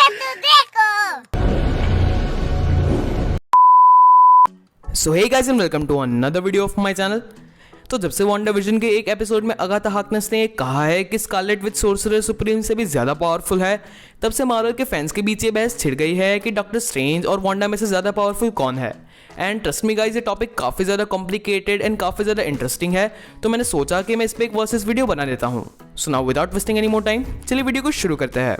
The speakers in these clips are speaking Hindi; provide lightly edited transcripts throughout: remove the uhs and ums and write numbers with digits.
तो देखो। So hey guys and welcome to another video of my channel. तो जब से वांडाविजन के एक एपिसोड में अगाथा हार्कनेस ने कहा है कि स्कारलेट विच सोर्सरर सुप्रीम से भी ज़्यादा पावरफुल है, तब से मार्वल के फैंस के बीच ये बहस छिड़ गई है कि डॉक्टर स्ट्रेंज और वांडा में से ज़्यादा पावरफुल कौन है। एंड ट्रस्ट मी गाइस, ये टॉपिक काफ़ी ज़्यादा कॉम्प्लिकेटेड एंड काफ़ी ज़्यादा इंटरेस्टिंग है, तो मैंने सोचा कि मैं इस पर एक वर्सेस वीडियो बना देता हूँ। So now without wasting any more time, चलिए वीडियो को शुरू करते हैं।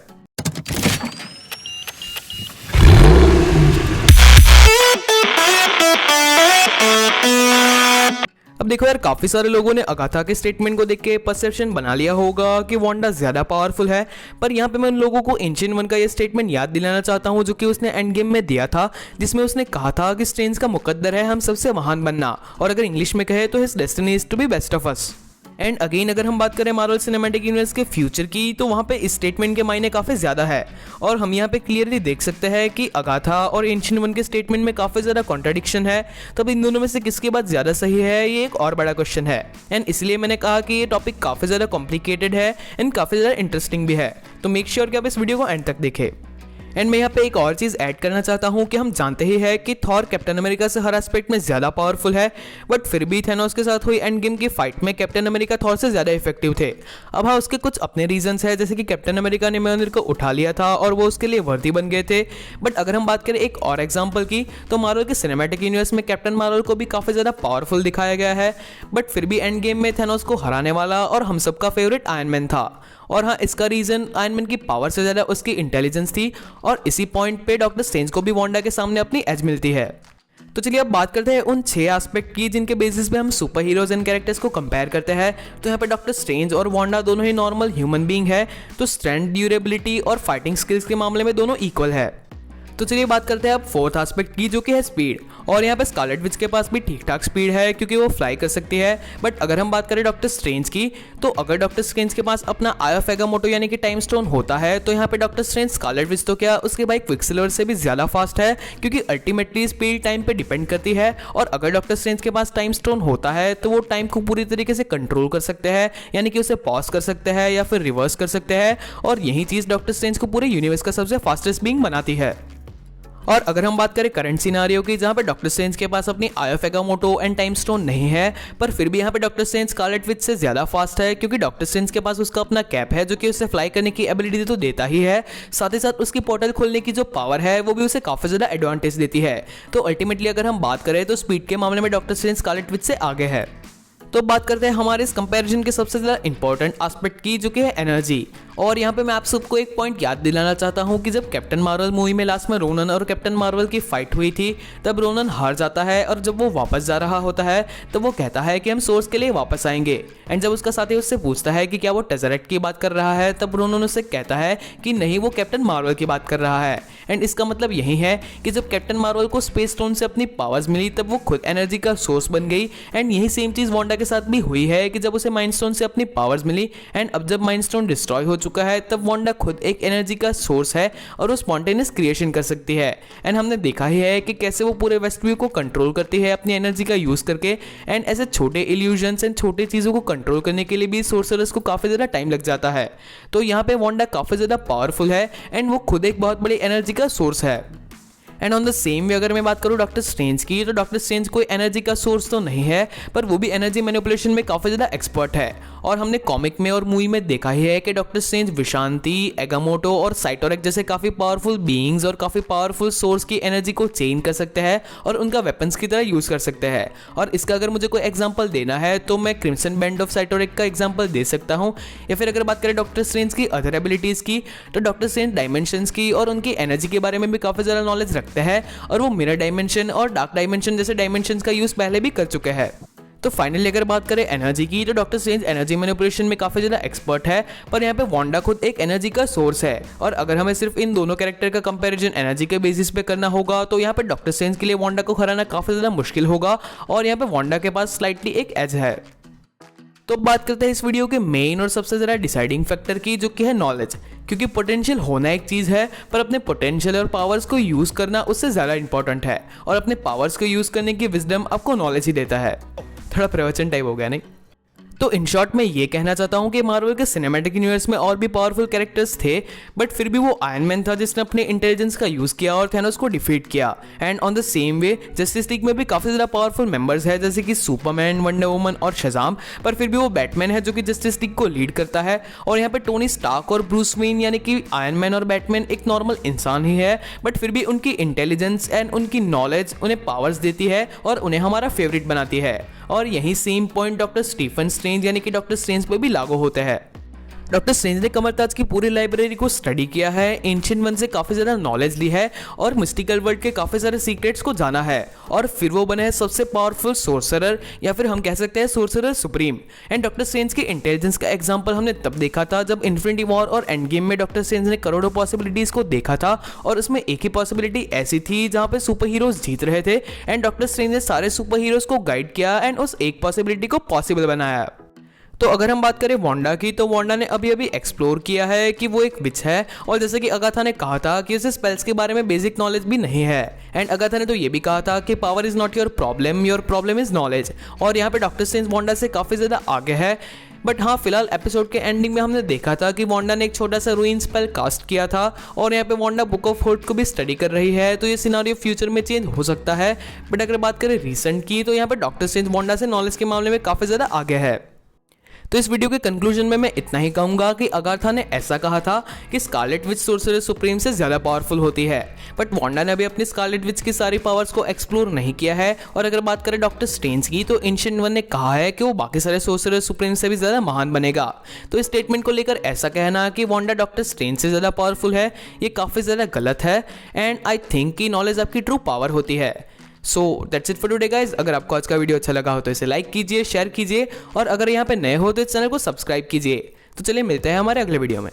अब देखो यार, काफ़ी सारे लोगों ने अगाथा के स्टेटमेंट को देख के परसेप्शन बना लिया होगा कि वांडा ज़्यादा पावरफुल है, पर यहाँ पे मैं उन लोगों को एंशिएंट वन का ये स्टेटमेंट याद दिलाना चाहता हूँ जो कि उसने एंड गेम में दिया था, जिसमें उसने कहा था कि स्ट्रेंज का मुकद्दर है हम सबसे महान बनना, और अगर इंग्लिश में कहे तो his destiny is to be best of us. And again अगर हम बात करें मार्वल सिनेमैटिक यूनिवर्स के फ्यूचर की, तो वहाँ पे इस स्टेटमेंट के मायने काफ़ी ज़्यादा है, और हम यहाँ पे क्लियरली देख सकते हैं कि अगाथा और एंशिएंट वन के स्टेटमेंट में काफ़ी ज़्यादा कॉन्ट्राडिक्शन है। तो अब इन दोनों में से किसकी बात ज़्यादा सही है, ये एक और बड़ा क्वेश्चन है। एंड इसलिए मैंने कहा कि ये टॉपिक काफ़ी ज़्यादा कॉम्प्लिकेटेड है एंड काफ़ी ज़्यादा इंटरेस्टिंग भी है, तो मेक श्योर कि आप इस वीडियो को एंड तक देखें। एंड मैं यहाँ पे एक और चीज़ ऐड करना चाहता हूँ कि हम जानते ही है कि थॉर कैप्टन अमेरिका से हर एस्पेक्ट में ज़्यादा पावरफुल है, बट फिर भी थैनोस के साथ हुई एंड गेम की फाइट में कैप्टन अमेरिका थॉर से ज़्यादा इफेक्टिव थे। अब हाँ, उसके कुछ अपने रीजंस है, जैसे कि कैप्टन अमेरिका ने म्योनिर को उठा लिया था और वो उसके लिए वर्दी बन गए थे। बट अगर हम बात करें एक और एग्जाम्पल की, तो मार्वल के सिनेमैटिक यूनिवर्स में कैप्टन मार्वल को भी काफ़ी ज़्यादा पावरफुल दिखाया गया है, बट फिर भी एंड गेम में थैनोस को हराने वाला और हम सबका फेवरेट आयरन मैन था। और हाँ, इसका रीज़न आयरन मैन की पावर से ज़्यादा उसकी इंटेलिजेंस थी, और इसी पॉइंट पे डॉक्टर स्ट्रेंज को भी वांडा के सामने अपनी एज मिलती है। तो चलिए अब बात करते हैं उन 6 एस्पेक्ट की जिनके बेसिस पे हम सुपर हीरोज एंड कैरेक्टर्स को कंपेयर करते हैं। तो यहाँ पे डॉक्टर स्ट्रेंज और वांडा दोनों ही नॉर्मल ह्यूमन बीइंग है, तो स्ट्रेंथ, ड्यूरेबिलिटी और फाइटिंग स्किल्स के मामले में दोनों इक्वल है। तो चलिए बात करते हैं अब फोर्थ एस्पेक्ट की, जो कि है स्पीड। और यहाँ पे स्कारलेट विच के पास भी ठीक ठाक स्पीड है क्योंकि वो फ्लाई कर सकती है। बट अगर हम बात करें डॉक्टर स्ट्रेंज की, तो अगर डॉक्टर स्ट्रेंज के पास अपना आई ऑफ एगामोटो यानी कि टाइम स्टोन होता है, तो यहाँ पे डॉक्टर स्ट्रेंज स्कारलेट विच तो क्या उसके भाई क्विकसिल्वर से भी ज़्यादा फास्ट है, क्योंकि अल्टीमेटली स्पीड टाइम पे डिपेंड करती है। और अगर डॉक्टर स्ट्रेंज के पास टाइम स्टोन होता है, तो वो टाइम को पूरी तरीके से कंट्रोल कर सकते हैं, यानी कि उसे पॉज कर सकते हैं या फिर रिवर्स कर सकते हैं, और यही चीज़ डॉक्टर स्ट्रेंज को पूरे यूनिवर्स का सबसे फास्टेस्ट बीइंग बनाती है। और अगर हम बात करें करंट सिनारियो की, जहाँ पे डॉक्टर स्ट्रेंज के पास अपनी आई ऑफ एगामोटो एंड टाइम स्टोन नहीं है, पर फिर भी यहाँ पे डॉक्टर स्ट्रेंज स्कारलेट विच से ज़्यादा फास्ट है, क्योंकि डॉक्टर स्ट्रेंज के पास उसका अपना कैप है जो कि उसे फ्लाई करने की एबिलिटी तो देता ही है, साथ ही साथ उसकी पोर्टल खोलने की जो पावर है वो भी उसे काफ़ी ज़्यादा एडवांटेज देती है। तो अल्टीमेटली अगर हम बात करें तो स्पीड के मामले में डॉक्टर स्ट्रेंज स्कारलेट विच से आगे है। तो बात करते हैं हमारे इस कंपैरिजन के सबसे ज़्यादा इंपॉर्टेंट एस्पेक्ट की, जो कि है एनर्जी। और यहाँ पे मैं आप सबको एक पॉइंट याद दिलाना चाहता हूँ कि जब कैप्टन मार्वल मूवी में लास्ट में रोनन और कैप्टन मार्वल की फाइट हुई थी, तब रोनन हार जाता है, और जब वो वापस जा रहा होता है तब वो कहता है कि हम सोर्स के लिए वापस आएंगे। एंड जब उसका साथी उससे पूछता है कि क्या वो टेज़रेक्ट की बात कर रहा है, तब रोनन उससे कहता है कि नहीं, वो कैप्टन मार्वल की बात कर रहा है। एंड इसका मतलब यही है कि जब कैप्टन मार्वल को स्पेस स्टोन से अपनी पावर्स मिली, तब वो खुद एनर्जी का सोर्स बन गई। एंड यही सेम चीज़ वांडा के साथ भी हुई है कि जब उसे माइंड स्टोन से अपनी पावर्स मिली, एंड अब जब माइंड स्टोन डिस्ट्रॉय हो चुका है, तब वांडा खुद एक एनर्जी का सोर्स है और वो स्पॉन्टेनियस क्रिएशन कर सकती है। एंड हमने देखा ही है कि कैसे वो पूरे वेस्टव्यू को कंट्रोल करती है अपनी एनर्जी का यूज करके। एंड ऐसे छोटे इल्यूजन्स एंड छोटे चीज़ों को कंट्रोल करने के लिए भी सोर्सरर्स को काफ़ी ज़्यादा टाइम लग जाता है। तो यहाँ पे वांडा काफ़ी ज़्यादा पावरफुल है एंड वो खुद एक बहुत बड़ी एनर्जी का सोर्स है। And on the same way अगर मैं बात करूँ डॉक्टर स्ट्रेंज की, तो डॉक्टर स्ट्रेंज कोई एनर्जी का सोर्स तो नहीं है, पर वो भी एनर्जी मैनिपुलेशन में काफ़ी ज़्यादा एक्सपर्ट है। और हमने कॉमिक में और मूवी में देखा ही है कि डॉक्टर स्ट्रेंज विशांति, एगामोटो और साइटोरेक जैसे काफ़ी पावरफुल बीइंग्स और काफ़ी पावरफुल सोर्स की एनर्जी को चेंज कर सकते हैं और उनका वेपन्स की तरह यूज़ कर सकते हैं। और इसका अगर मुझे कोई एग्जाम्पल देना है, तो मैं क्रिम्सन बैंड ऑफ साइटोरेक का एग्जाम्पल दे सकता हूँ। या फिर अगर बात करें डॉक्टर स्ट्रेंज की अदर एबिलिटीज़ की, तो डॉक्टर स्ट्रेंज डायमेंशंस की और उनकी एनर्जी के बारे में भी काफ़ी ज़्यादा नॉलेज रखते हैं, और वो मिरर डायमेंशन और डार्क डायमेंशन जैसे डायमेंशंस का यूज़ पहले भी कर चुके हैं। तो फाइनली अगर बात करें एनर्जी की, तो डॉक्टर स्ट्रेंज एनर्जी मैनिपुलेशन में काफ़ी ज़्यादा एक्सपर्ट है, पर यहाँ पे वांडा खुद एक एनर्जी का सोर्स है। और अगर हमें सिर्फ इन दोनों कैरेक्टर का कंपैरिजन एनर्जी के बेसिस पे करना होगा, तो यहाँ पे डॉक्टर स्ट्रेंज के लिए वांडा को हराना काफ़ी ज़्यादा मुश्किल होगा, और यहाँ पे वांडा के पास स्लाइटली एक एज है। तो बात करते हैं इस वीडियो के मेन और सबसे ज़्यादा डिसाइडिंग फैक्टर की, जो कि है नॉलेज। क्योंकि पोटेंशियल होना एक चीज़ है, पर अपने पोटेंशियल और पावर्स को यूज़ करना उससे ज़्यादा इंपॉर्टेंट है, और अपने पावर्स को यूज़ करने की विजडम आपको नॉलेज ही देता है। थोड़ा प्रवचन टाइप हो गया नहीं? तो इन शॉर्ट मैं ये कहना चाहता हूँ कि मार्वल के सिनेमैटिक यूनिवर्स में और भी पावरफुल कैरेक्टर्स थे, बट फिर भी वो आयरन मैन था जिसने अपने इंटेलिजेंस का यूज़ किया और थैनोस को डिफीट किया। And on the same way justice league में भी काफ़ी ज़्यादा पावरफुल मेंबर्स है, जैसे कि सुपरमैन, वंडर वुमन और शज़ाम, पर फिर भी वो बैटमैन है जो कि जस्टिस लीग को लीड करता है। और यहाँ पे टोनी स्टार्क और ब्रूस वेन यानी कि आयरन मैन और बैटमैन एक नॉर्मल इंसान ही है, बट फिर भी उनकी इंटेलिजेंस एंड उनकी नॉलेज उन्हें पावर्स देती है और उन्हें हमारा फेवरेट बनाती है। और यही same point doctor Stephen Strange यानी कि डॉक्टर स्ट्रेंज पे भी लागू होता है। डॉक्टर स्ट्रेंज ने कमरताज की पूरी लाइब्रेरी को स्टडी किया है, एंशिएंट वन से काफ़ी ज़्यादा नॉलेज ली है और मिस्टिकल वर्ल्ड के काफ़ी सारे सीक्रेट्स को जाना है, और फिर वो बने हैं सबसे पावरफुल सोर्सरर, या फिर हम कह सकते हैं sorcerer supreme. And doctor strange की इंटेलिजेंस का एग्जांपल हमने तब देखा था जब इन्फिनिटी वॉर और एंड गेम में डॉक्टर स्ट्रेंज ने करोड़ों पॉसिबिलिटीज़ को देखा था, और उसमें एक ही पॉसिबिलिटी ऐसी थी जहाँ पे सुपर हीरोज जीत रहे थे, एंड डॉक्टर स्ट्रेंज ने सारे सुपर हीरोज को गाइड किया एंड उस एक पॉसिबिलिटी को पॉसिबल बनाया। तो अगर हम बात करें वांडा की, तो वांडा ने अभी अभी एक्सप्लोर किया है कि वो एक विच है, और जैसे कि अगाथा ने कहा था कि उसे स्पेल्स के बारे में बेसिक नॉलेज भी नहीं है। एंड अगाथा ने तो ये भी कहा था कि power is not your problem is knowledge. और यहाँ पे डॉक्टर स्ट्रेंज वांडा से काफ़ी ज़्यादा आगे है। बट हाँ, फिलहाल एपिसोड के एंडिंग में हमने देखा था कि वांडा ने एक छोटा सा रूइन स्पेल कास्ट किया था, और यहाँ पे वांडा बुक ऑफ होर्ड को भी स्टडी कर रही है, तो ये सिनारियो फ्यूचर में चेंज हो सकता है। बट अगर बात करें रीसेंट की, तो यहाँ पे डॉक्टर स्ट्रेंज वांडा से नॉलेज के मामले में काफ़ी ज़्यादा आगे है। तो इस वीडियो के कंक्लूजन में मैं इतना ही कहूंगा कि अगाथा ने ऐसा कहा था कि स्कारलेट विच सोर्सरर सुप्रीम से ज़्यादा पावरफुल होती है, बट वांडा ने अभी अपनी स्कारलेट विच की सारी पावर्स को एक्सप्लोर नहीं किया है। और अगर बात करें डॉक्टर स्ट्रेंज की, तो एंशिएंट वन ने कहा है कि वो बाकी सारे सोर्सरर सुप्रीम से भी ज़्यादा महान बनेगा। तो इस स्टेटमेंट को लेकर ऐसा कहना कि वांडा डॉक्टर स्ट्रेंज से ज़्यादा पावरफुल है, ये काफ़ी ज़्यादा गलत है। एंड आई थिंक कि नॉलेज आपकी ट्रू पावर होती है। So that's it for today guys. अगर आपको आज का वीडियो अच्छा लगा हो तो इसे लाइक कीजिए, शेयर कीजिए, और अगर यहाँ पे नए हो तो इस चैनल को सब्सक्राइब कीजिए। तो चलिए मिलते हैं हमारे अगले वीडियो में।